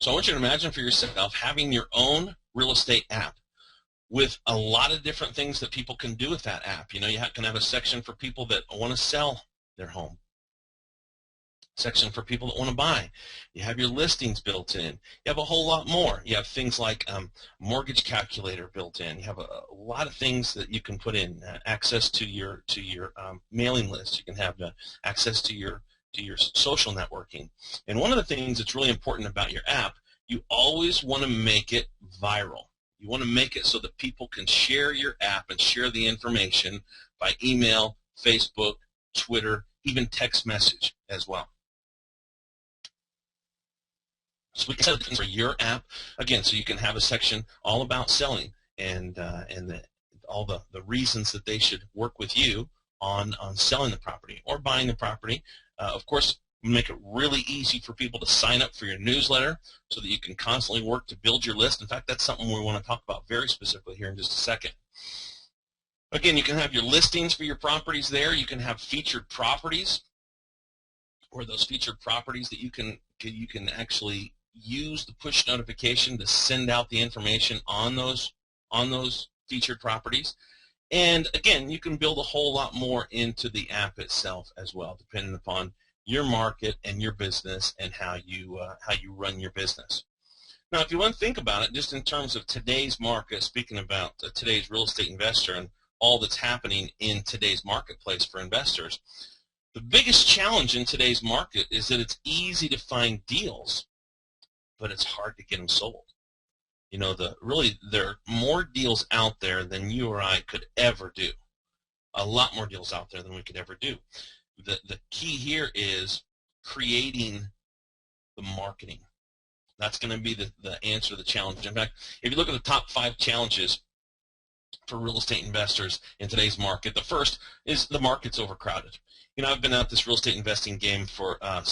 So I want you to imagine for yourself having your own real estate app with a lot of different things that people can do with that app. You know, you can have a section for people that want to sell their home, section for people that want to buy. You have your listings built in. You have a whole lot more. You have things like mortgage calculator built in. You have a lot of things that you can put in. Access to your mailing list. You can have access to your social networking. And one of the things that's really important about your app, you always want to make it viral. You want to make it so that people can share your app and share the information by email, Facebook, Twitter, even text message as well. So we can set things for your app, again, so you can have a section all about selling and all the reasons that they should work with you on selling the property or buying the property. Of course, make it really easy for people to sign up for your newsletter so that you can constantly work to build your list. In fact, that's something we want to talk about very specifically here in just a second. Again, you can have your listings for your properties there. You can have featured properties, or those featured properties that you can actually use the push notification to send out the information on those featured properties. And again, you can build a whole lot more into the app itself as well, depending upon your market and your business and how you run your business. Now, if you want to think about it just in terms of today's market, speaking about today's real estate investor and all that's happening in today's marketplace for investors, the biggest challenge in today's market is that it's easy to find deals, but it's hard to get them sold. You know, there are more deals out there than you or I could ever do. A lot more deals out there than we could ever do. The key here is creating the marketing. That's going to be the answer to the challenge. In fact, if you look at the top 5 challenges for real estate investors in today's market, the first is the market's overcrowded. You know, I've been out this real estate investing game for over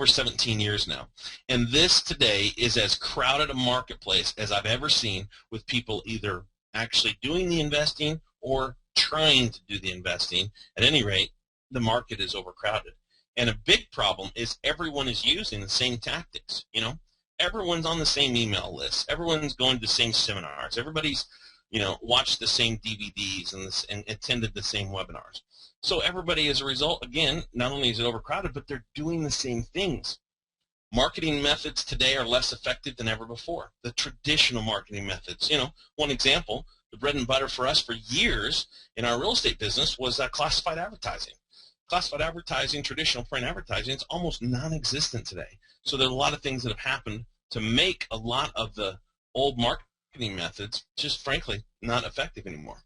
17 years now, and this today is as crowded a marketplace as I've ever seen, with people either actually doing the investing or trying to do the investing. At any rate, the market is overcrowded. And a big problem is everyone is using the same tactics. You know, everyone's on the same email list. Everyone's going to the same seminars. Everybody's, you know, watched the same DVDs and attended the same webinars. So everybody, as a result, again, not only is it overcrowded, but they're doing the same things. Marketing methods today are less effective than ever before. The traditional marketing methods, you know, one example, the bread and butter for us for years in our real estate business was classified advertising. Classified advertising, traditional print advertising, it's almost non-existent today. So there are a lot of things that have happened to make a lot of the old marketing methods just frankly not effective anymore.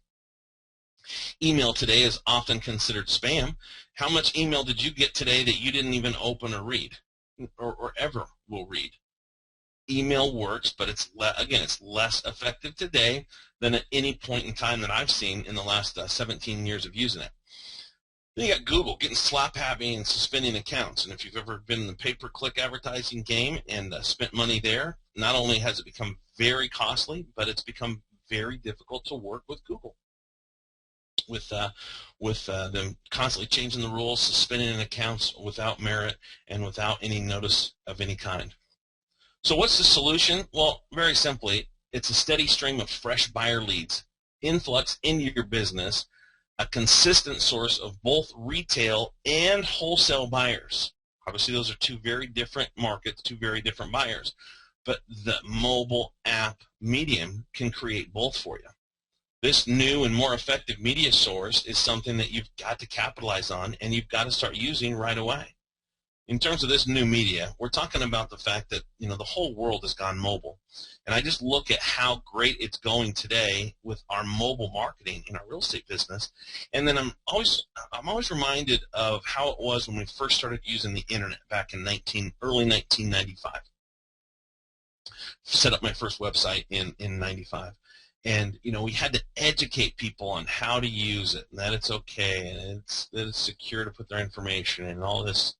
Email today is often considered spam. How much email did you get today that you didn't even open or read or ever will read? Email works, but it's less effective today than at any point in time that I've seen in the last 17 years of using it. Then you got Google getting slap-happy and suspending accounts. And if you've ever been in the pay-per-click advertising game and spent money there, not only has it become very costly, but it's become very difficult to work with Google. With them constantly changing the rules, suspending accounts without merit and without any notice of any kind. So what's the solution? Well, very simply, it's a steady stream of fresh buyer leads, influx into your business, a consistent source of both retail and wholesale buyers. Obviously, those are two very different markets, two very different buyers, but the mobile app medium can create both for you. This new and more effective media source is something that you've got to capitalize on and you've got to start using right away. In terms of this new media, we're talking about the fact that, you know, the whole world has gone mobile. And I just look at how great it's going today with our mobile marketing in our real estate business. And then I'm always reminded of how it was when we first started using the internet back in early 1995. Set up my first website in 95. And, you know, we had to educate people on how to use it and that it's okay and that it's secure to put their information in and all this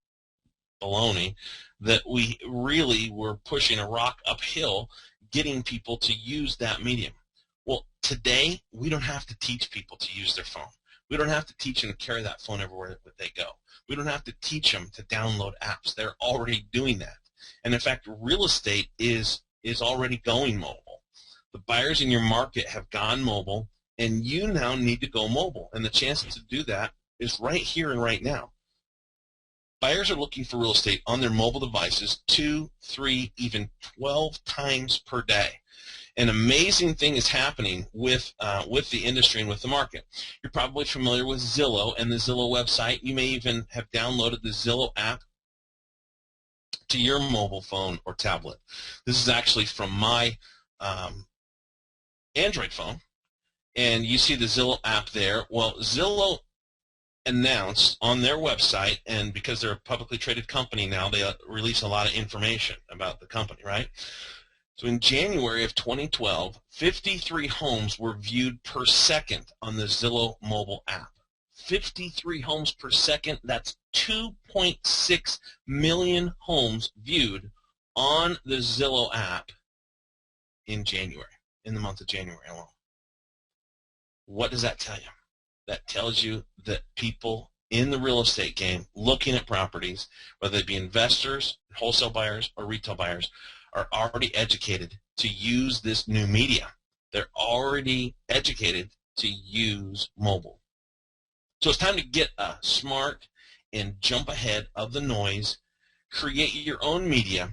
baloney, that we really were pushing a rock uphill getting people to use that medium. Well, today we don't have to teach people to use their phone. We don't have to teach them to carry that phone everywhere that they go. We don't have to teach them to download apps. They're already doing that. And in fact, real estate is already going mobile. The buyers in your market have gone mobile, and you now need to go mobile. And the chance to do that is right here and right now. Buyers are looking for real estate on their mobile devices 2, 3, even 12 times per day. An amazing thing is happening with the industry and with the market. You're probably familiar with Zillow and the Zillow website. You may even have downloaded the Zillow app to your mobile phone or tablet. This is actually from my Android phone, and you see the Zillow app there. Well, Zillow announced on their website, and because they're a publicly traded company now, they release a lot of information about the company, right? So in January of 2012, 53 homes were viewed per second on the Zillow mobile app. 53 homes per second, that's 2.6 million homes viewed on the Zillow app in January, in the month of January alone. What does that tell you? That tells you that people in the real estate game looking at properties, whether they be investors, wholesale buyers, or retail buyers, are already educated to use this new media. They're already educated to use mobile. So it's time to get smart and jump ahead of the noise, create your own media,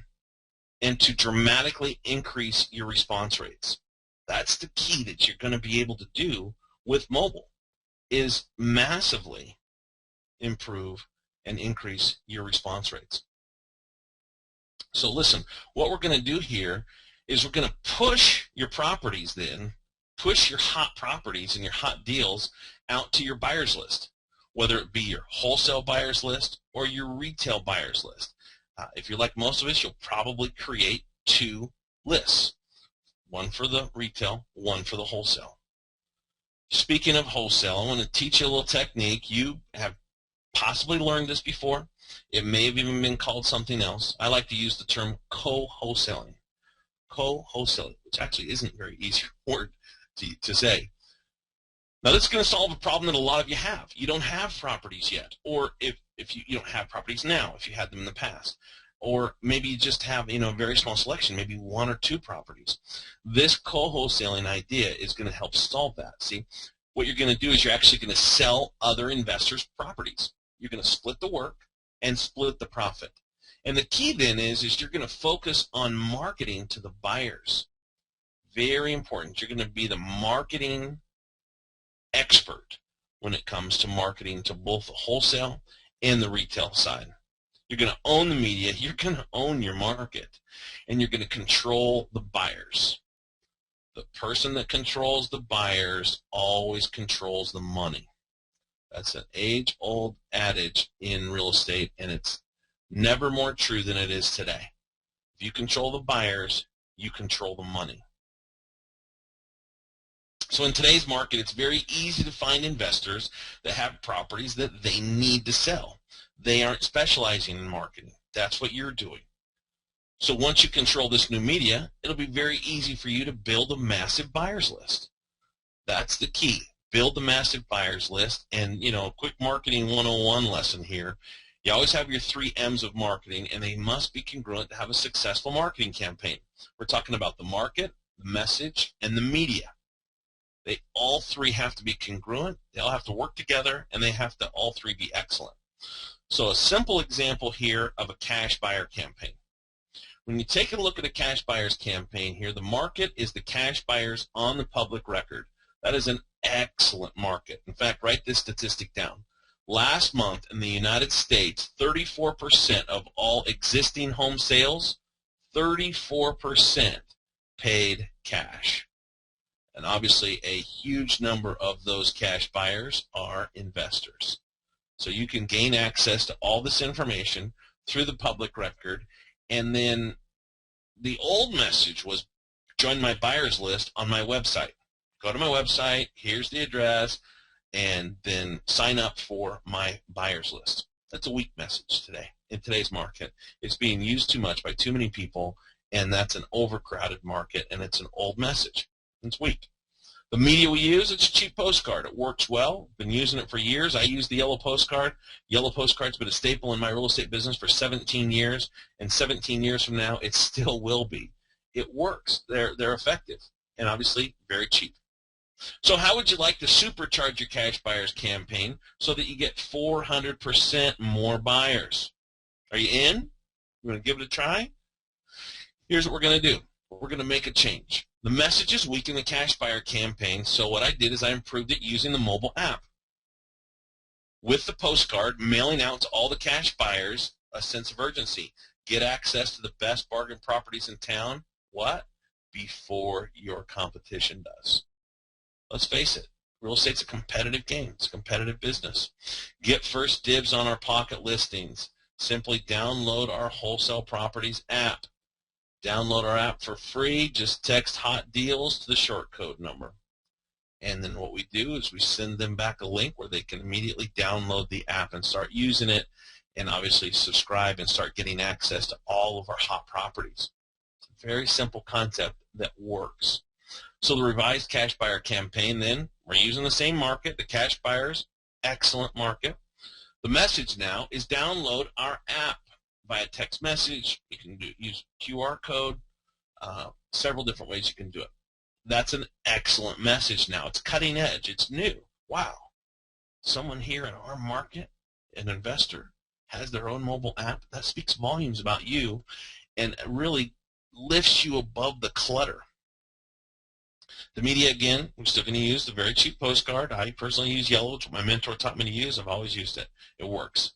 and to dramatically increase your response rates. That's the key that you're going to be able to do with mobile, is massively improve and increase your response rates. So listen, what we're going to do here is we're going to push your properties then, push your hot properties and your hot deals out to your buyers list, whether it be your wholesale buyers list or your retail buyers list. If you're like most of us, you'll probably create 2 lists, one for the retail, one for the wholesale. Speaking of wholesale, I want to teach you a little technique. You have possibly learned this before. It may have even been called something else. I like to use the term co-wholesaling. Co-wholesaling, which actually isn't a very easy word to say. Now, this is going to solve a problem that a lot of you have. You don't have properties yet, or if you don't have properties now, if you had them in the past, or maybe you just have a very small selection, maybe 1 or 2 properties. This co-wholesaling idea is going to help solve that. See, what you're going to do is you're actually going to sell other investors' properties. You're going to split the work and split the profit. And the key then is you're going to focus on marketing to the buyers. Very important. You're going to be the marketing expert when it comes to marketing to both the wholesale and the retail side. You're going to own the media. You're going to own your market. And you're going to control the buyers. The person that controls the buyers always controls the money. That's an age-old adage in real estate, and it's never more true than it is today. If you control the buyers, you control the money. So in today's market, it's very easy to find investors that have properties that they need to sell. They aren't specializing in marketing. That's what you're doing. So once you control this new media, it'll be very easy for you to build a massive buyers list. That's the key. Build the massive buyers list. And, a quick marketing 101 lesson here. You always have your 3 M's of marketing, and they must be congruent to have a successful marketing campaign. We're talking about the market, the message, and the media. They all 3 have to be congruent. They all have to work together, and they have to all 3 be excellent. So a simple example here of a cash buyer campaign. When you take a look at a cash buyers campaign here, the market is the cash buyers on the public record. That is an excellent market. In fact, write this statistic down. Last month in the United States, 34% of all existing home sales, 34% paid cash. And obviously a huge number of those cash buyers are investors. So you can gain access to all this information through the public record. And then the old message was join my buyers list on my website. Go to my website, here's the address, and then sign up for my buyers list. That's a weak message today. In today's market, it's being used too much by too many people, and that's an overcrowded market, and it's an old message. It's weak. The media we use, it's a cheap postcard. It works well. Been using it for years. I use the yellow postcard. Yellow postcard's been a staple in my real estate business for 17 years, and 17 years from now, it still will be. It works. They're effective, and obviously very cheap. So how would you like to supercharge your cash buyers campaign so that you get 400% more buyers? Are you in? You want to give it a try? Here's what we're going to do. We're going to make a change. The message is weak in the cash buyer campaign, so what I did is I improved it using the mobile app. With the postcard, mailing out to all the cash buyers a sense of urgency. Get access to the best bargain properties in town. What? Before your competition does. Let's face it, real estate's a competitive game. It's a competitive business. Get first dibs on our pocket listings. Simply download our Wholesale Properties app. Download our app for free. Just text hot deals to the short code number. And then what we do is we send them back a link where they can immediately download the app and start using it, and obviously subscribe and start getting access to all of our hot properties. It's a very simple concept that works. So the revised cash buyer campaign, then, we're using the same market, the cash buyers, excellent market. The message now is download our app via text message. You can use QR code, several different ways you can do it. That's an excellent message now. It's cutting edge. It's new. Wow. Someone here in our market, an investor, has their own mobile app. That speaks volumes about you and really lifts you above the clutter. The media, again, we're still going to use the very cheap postcard. I personally use yellow, which my mentor taught me to use. I've always used it. It works.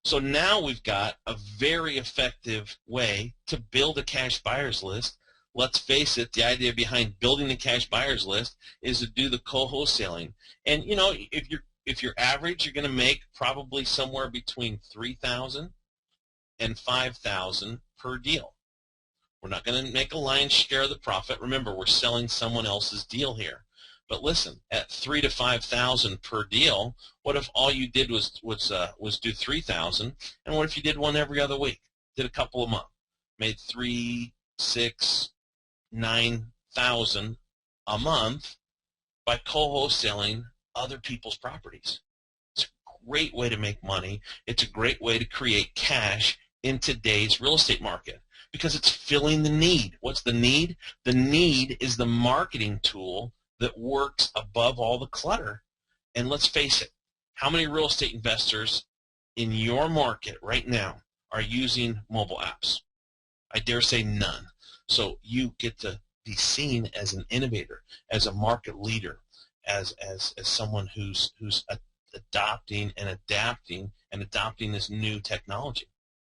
So now we've got a very effective way to build a cash buyers list. Let's face it, the idea behind building the cash buyers list is to do the co-wholesaling. And, you know, if you're average, you're going to make probably somewhere between $3,000 and $5,000 per deal. We're not going to make a lion's share of the profit. Remember, we're selling someone else's deal here. But listen, at $3,000 to $5,000 per deal, what if all you did was do $3,000, and what if you did one every other week? Did a couple a month, made $3,000, $6,000, $9,000 a month by co-wholesaling other people's properties. It's a great way to make money. It's a great way to create cash in today's real estate market, because it's filling the need. What's the need? The need is the marketing tool that works above all the clutter. And let's face it, how many real estate investors in your market right now are using mobile apps? I dare say none. So you get to be seen as an innovator, as a market leader, as someone who's adopting and adapting this new technology.